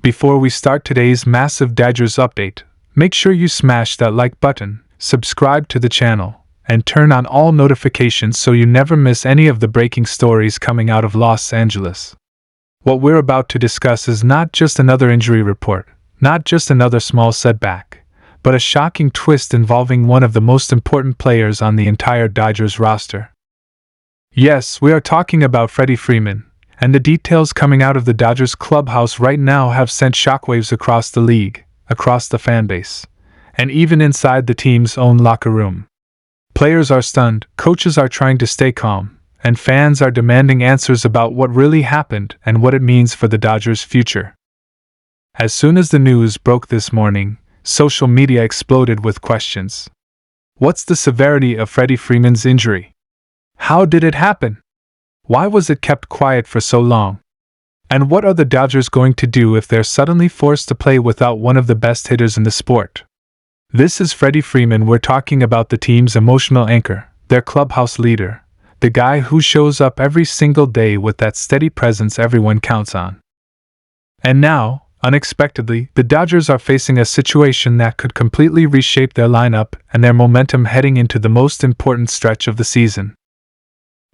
Before we start today's massive Dodgers update, make sure you smash that like button, subscribe to the channel, and turn on all notifications so you never miss any of the breaking stories coming out of Los Angeles. What we're about to discuss is not just another injury report, not just another small setback, but a shocking twist involving one of the most important players on the entire Dodgers roster. Yes, we are talking about Freddie Freeman, and the details coming out of the Dodgers clubhouse right now have sent shockwaves across the league, across the fanbase, and even inside the team's own locker room. Players are stunned, coaches are trying to stay calm, and fans are demanding answers about what really happened and what it means for the Dodgers' future. As soon as the news broke this morning, social media exploded with questions. What's the severity of Freddie Freeman's injury? How did it happen? Why was it kept quiet for so long? And what are the Dodgers going to do if they're suddenly forced to play without one of the best hitters in the sport? This is Freddie Freeman. We're talking about the team's emotional anchor, their clubhouse leader, the guy who shows up every single day with that steady presence everyone counts on. And now, unexpectedly, the Dodgers are facing a situation that could completely reshape their lineup and their momentum heading into the most important stretch of the season.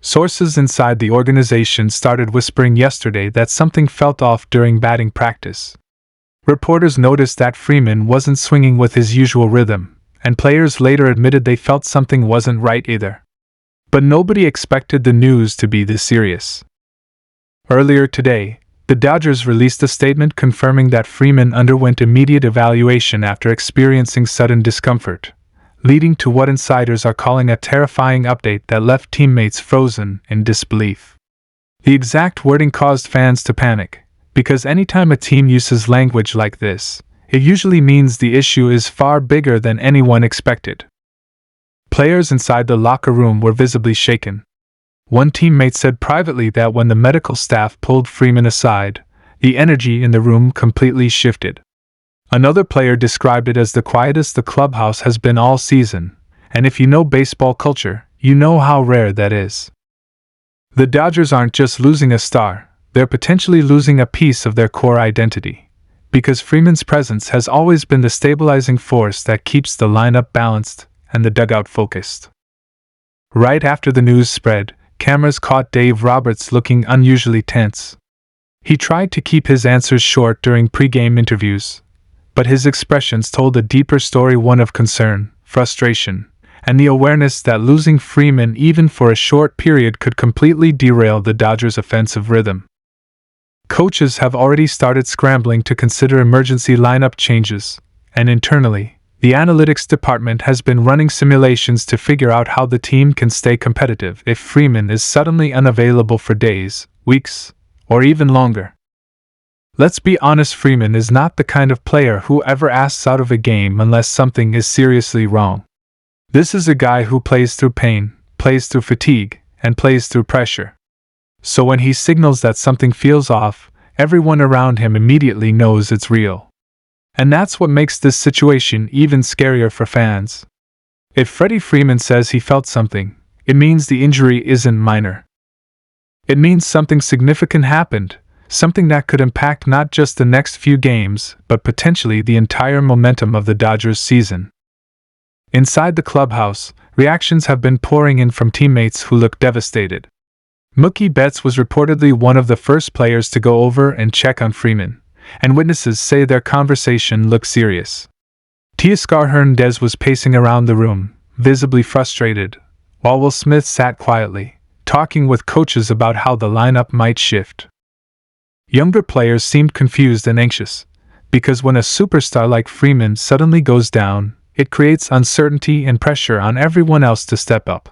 Sources inside the organization started whispering yesterday that something felt off during batting practice. Reporters noticed that Freeman wasn't swinging with his usual rhythm, and players later admitted they felt something wasn't right either. But nobody expected the news to be this serious. Earlier today, the Dodgers released a statement confirming that Freeman underwent immediate evaluation after experiencing sudden discomfort, leading to what insiders are calling a terrifying update that left teammates frozen in disbelief. The exact wording caused fans to panic, because anytime a team uses language like this, it usually means the issue is far bigger than anyone expected. Players inside the locker room were visibly shaken. One teammate said privately that when the medical staff pulled Freeman aside, the energy in the room completely shifted. Another player described it as the quietest the clubhouse has been all season, and if you know baseball culture, you know how rare that is. The Dodgers aren't just losing a star, they're potentially losing a piece of their core identity, because Freeman's presence has always been the stabilizing force that keeps the lineup balanced and the dugout focused. Right after the news spread, cameras caught Dave Roberts looking unusually tense. He tried to keep his answers short during pre-game interviews, but his expressions told a deeper story, one of concern, frustration, and the awareness that losing Freeman even for a short period could completely derail the Dodgers' offensive rhythm. Coaches have already started scrambling to consider emergency lineup changes, and internally, the analytics department has been running simulations to figure out how the team can stay competitive if Freeman is suddenly unavailable for days, weeks, or even longer. Let's be honest, Freeman is not the kind of player who ever asks out of a game unless something is seriously wrong. This is a guy who plays through pain, plays through fatigue, and plays through pressure. So when he signals that something feels off, everyone around him immediately knows it's real. And that's what makes this situation even scarier for fans. If Freddie Freeman says he felt something, it means the injury isn't minor. It means something significant happened. Something that could impact not just the next few games, but potentially the entire momentum of the Dodgers season. Inside the clubhouse, reactions have been pouring in from teammates who look devastated. Mookie Betts was reportedly one of the first players to go over and check on Freeman, and witnesses say their conversation looked serious. Teoscar Hernandez was pacing around the room, visibly frustrated, while Will Smith sat quietly, talking with coaches about how the lineup might shift. Younger players seemed confused and anxious, because when a superstar like Freeman suddenly goes down, it creates uncertainty and pressure on everyone else to step up.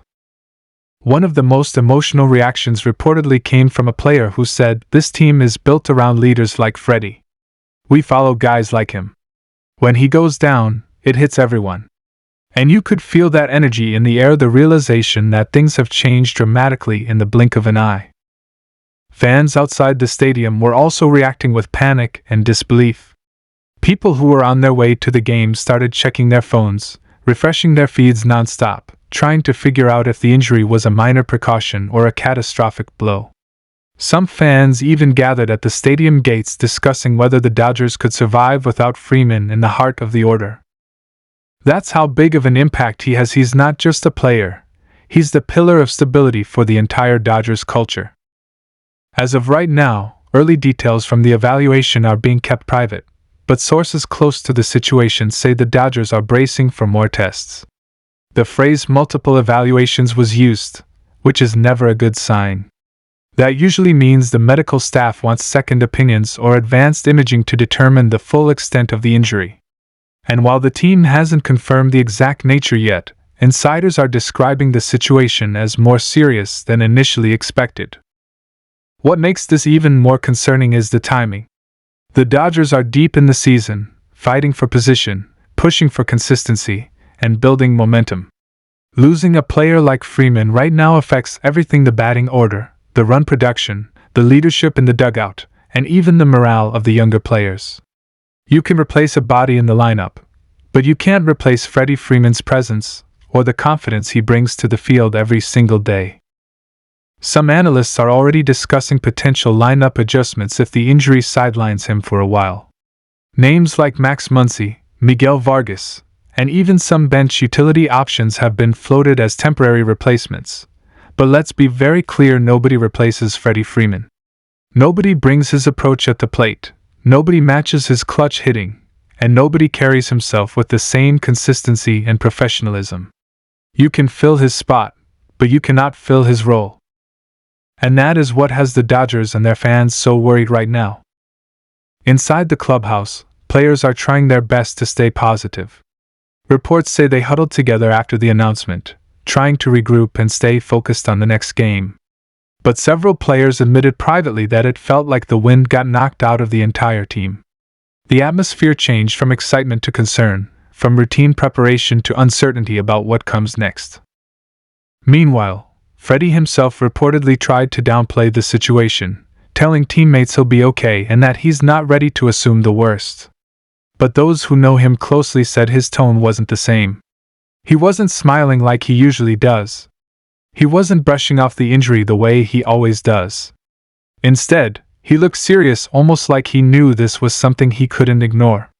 One of the most emotional reactions reportedly came from a player who said, "This team is built around leaders like Freddie. We follow guys like him. When he goes down, it hits everyone." And you could feel that energy in the air, the realization that things have changed dramatically in the blink of an eye. Fans outside the stadium were also reacting with panic and disbelief. People who were on their way to the game started checking their phones, refreshing their feeds nonstop, trying to figure out if the injury was a minor precaution or a catastrophic blow. Some fans even gathered at the stadium gates discussing whether the Dodgers could survive without Freeman in the heart of the order. That's how big of an impact he has. He's not just a player, he's the pillar of stability for the entire Dodgers culture. As of right now, early details from the evaluation are being kept private, but sources close to the situation say the Dodgers are bracing for more tests. The phrase multiple evaluations was used, which is never a good sign. That usually means the medical staff wants second opinions or advanced imaging to determine the full extent of the injury. And while the team hasn't confirmed the exact nature yet, insiders are describing the situation as more serious than initially expected. What makes this even more concerning is the timing. The Dodgers are deep in the season, fighting for position, pushing for consistency, and building momentum. Losing a player like Freeman right now affects everything: the batting order, the run production, the leadership in the dugout, and even the morale of the younger players. You can replace a body in the lineup, but you can't replace Freddie Freeman's presence or the confidence he brings to the field every single day. Some analysts are already discussing potential lineup adjustments if the injury sidelines him for a while. Names like Max Muncy, Miguel Vargas, and even some bench utility options have been floated as temporary replacements. But let's be very clear, nobody replaces Freddie Freeman. Nobody brings his approach at the plate, nobody matches his clutch hitting, and nobody carries himself with the same consistency and professionalism. You can fill his spot, but you cannot fill his role. And that is what has the Dodgers and their fans so worried right now. Inside the clubhouse, players are trying their best to stay positive. Reports say they huddled together after the announcement, trying to regroup and stay focused on the next game. But several players admitted privately that it felt like the wind got knocked out of the entire team. The atmosphere changed from excitement to concern, from routine preparation to uncertainty about what comes next. Meanwhile, Freddie himself reportedly tried to downplay the situation, telling teammates he'll be okay and that he's not ready to assume the worst. But those who know him closely said his tone wasn't the same. He wasn't smiling like he usually does. He wasn't brushing off the injury the way he always does. Instead, he looked serious, almost like he knew this was something he couldn't ignore.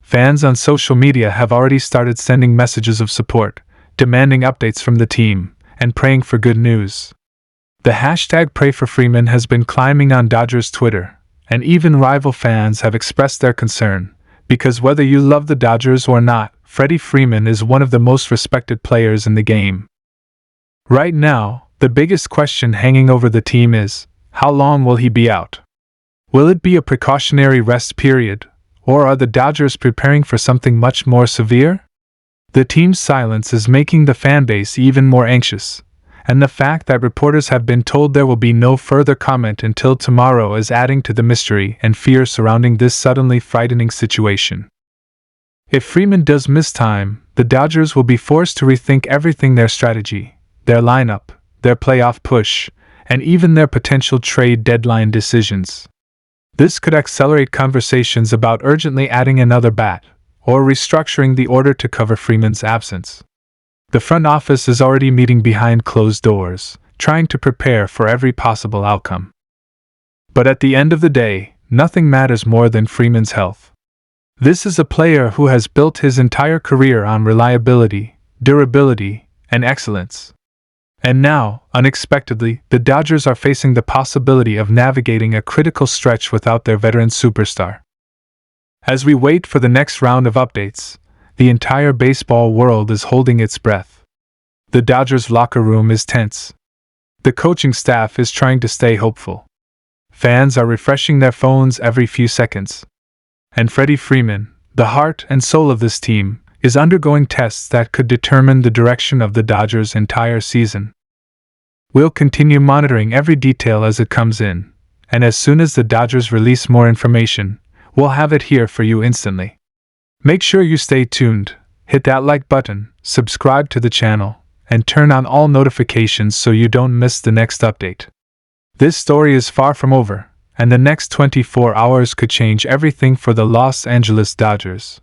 Fans on social media have already started sending messages of support, demanding updates from the team, and praying for good news. The hashtag #PrayForFreeman has been climbing on Dodgers Twitter, and even rival fans have expressed their concern, because whether you love the Dodgers or not, Freddie Freeman is one of the most respected players in the game. Right now, the biggest question hanging over the team is, how long will he be out? Will it be a precautionary rest period, or are the Dodgers preparing for something much more severe? The team's silence is making the fanbase even more anxious, and the fact that reporters have been told there will be no further comment until tomorrow is adding to the mystery and fear surrounding this suddenly frightening situation. If Freeman does miss time, the Dodgers will be forced to rethink everything: their strategy, their lineup, their playoff push, and even their potential trade deadline decisions. This could accelerate conversations about urgently adding another bat, or restructuring the order to cover Freeman's absence. The front office is already meeting behind closed doors, trying to prepare for every possible outcome. But at the end of the day, nothing matters more than Freeman's health. This is a player who has built his entire career on reliability, durability, and excellence. And now, unexpectedly, the Dodgers are facing the possibility of navigating a critical stretch without their veteran superstar. As we wait for the next round of updates, the entire baseball world is holding its breath. The Dodgers' locker room is tense. The coaching staff is trying to stay hopeful. Fans are refreshing their phones every few seconds. And Freddie Freeman, the heart and soul of this team, is undergoing tests that could determine the direction of the Dodgers' entire season. We'll continue monitoring every detail as it comes in, and as soon as the Dodgers release more information, we'll have it here for you instantly. Make sure you stay tuned, hit that like button, subscribe to the channel, and turn on all notifications so you don't miss the next update. This story is far from over, and the next 24 hours could change everything for the Los Angeles Dodgers.